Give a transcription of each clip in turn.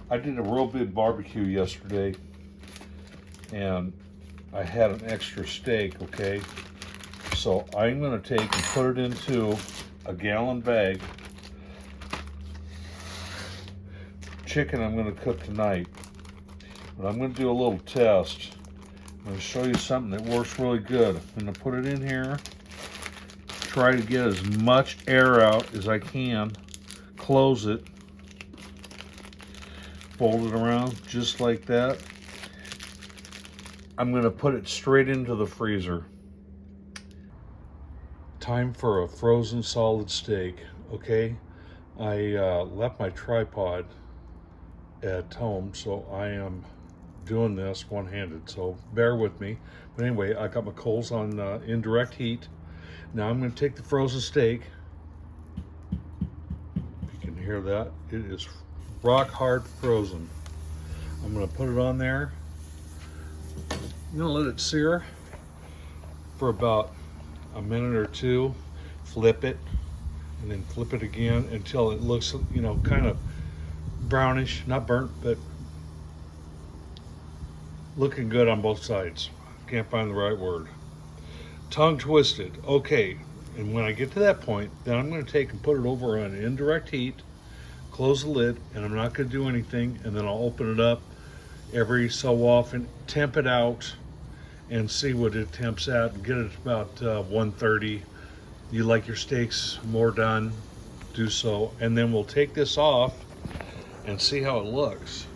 I did a real big barbecue yesterday, and I had an extra steak, okay? So I'm gonna take and put it into a gallon bag. Chicken I'm gonna cook tonight, but I'm gonna do a little test. I'm gonna show you something that works really good. I'm gonna put it in here, try to get as much air out as I can, close it, fold it around just like that. I'm gonna put it straight into the freezer. Time for a frozen solid steak, okay? I left my tripod at home, so I am doing this one-handed, so bear with me. But anyway, I got my coals on indirect heat. Now I'm going to take the frozen steak. If you can hear that, it is rock hard frozen. I'm going to put it on there. I'm going to let it sear for about a minute or two, flip it, and then flip it again until it looks, you know, kind of brownish, not burnt, but looking good on both sides. Can't find the right word. Tongue twisted. Okay, and when I get to that point, then I'm going to take and put it over on indirect heat, close the lid, and I'm not going to do anything, and then I'll open it up every so often, temp it out, and see what it temps at, and get it about 130. You like your steaks more done, do so, and then we'll take this off and see how it looks.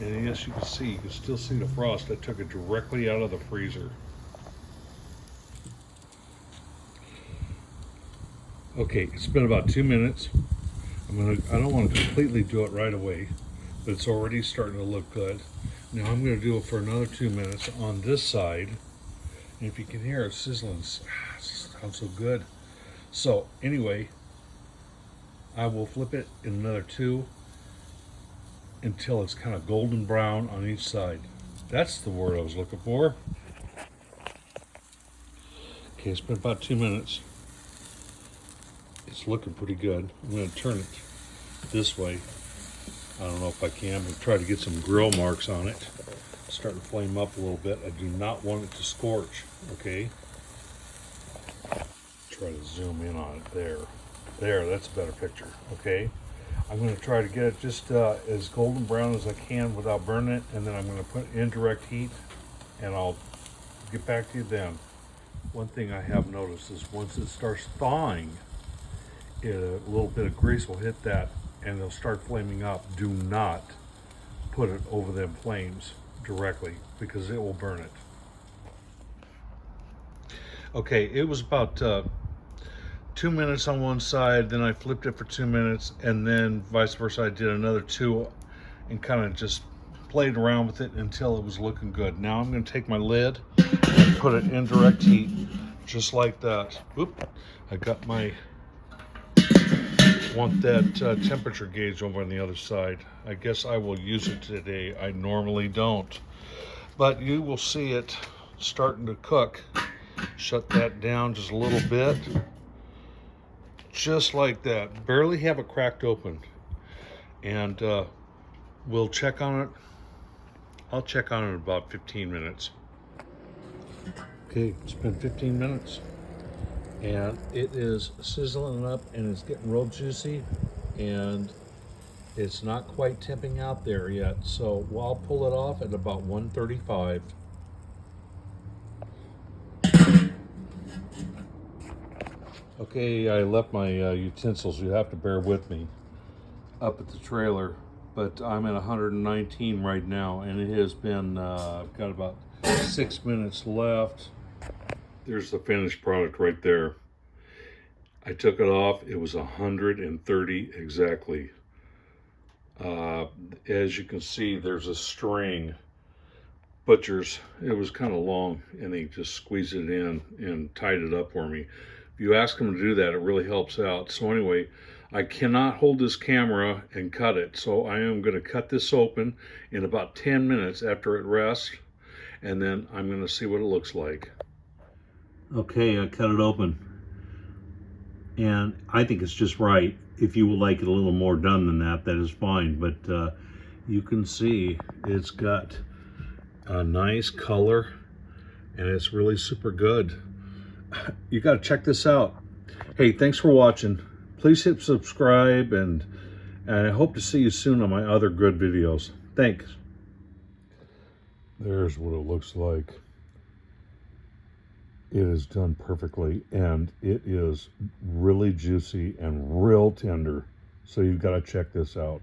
And yes, you can still see the frost. I took it directly out of the freezer. Okay, it's been about 2 minutes. I don't want to completely do it right away, but it's already starting to look good. Now I'm going to do it for another 2 minutes on this side. And if you can hear it sizzling, it sounds so good. So anyway, I will flip it in another 2 until it's kind of golden brown on each side. That's the word I was looking for. Okay, it's been about 2 minutes. It's looking pretty good. I'm going to turn it this way. I don't know if I can, but try to get some grill marks on it. It's starting to flame up a little bit. I do not want it to scorch, okay? Try to zoom in on it there. There, that's a better picture, okay? I'm going to try to get it just as golden brown as I can without burning it, and then I'm going to put indirect heat, and I'll get back to you then. One thing I have noticed is once it starts thawing, a little bit of grease will hit that, and it'll start flaming up. Do not put it over them flames directly, because it will burn it. Okay, it was about 2 minutes on one side, then I flipped it for 2 minutes, and then vice versa. I did another 2 and kind of just played around with it until it was looking good. Now I'm going to take my lid and put it in direct heat, just like that. Whoop! I got my want that temperature gauge over on the other side. I guess I will use it today. I normally don't, but you will see it starting to cook. Shut that down just a little bit. Just like that. Barely have it cracked open. And we'll check on it. I'll check on it in about 15 minutes. Okay, it's been 15 minutes. And it is sizzling up and it's getting real juicy. And it's not quite tipping out there yet. So I'll pull it off at about 135. Okay, I left my utensils. You have to bear with me up at the trailer, but I'm at 119 right now, and it has been, I've got about 6 minutes left. There's the finished product right there. I took it off. It was 130 exactly. As you can see, there's a string. Butcher's, it was kind of long, and he just squeezed it in and tied it up for me. If you ask him to do that, it really helps out. So anyway, I cannot hold this camera and cut it, so I am going to cut this open in about 10 minutes after it rests, and then I'm going to see what it looks like. Okay, I cut it open, and I think it's just right. If you would like it a little more done than that, that is fine, but you can see it's got a nice color and it's really super good. You got to check this out. Hey, thanks for watching. Please hit subscribe, and I hope to see you soon on my other good videos. Thanks. There's what it looks like. It is done perfectly, and it is really juicy and real tender. So you've got to check this out.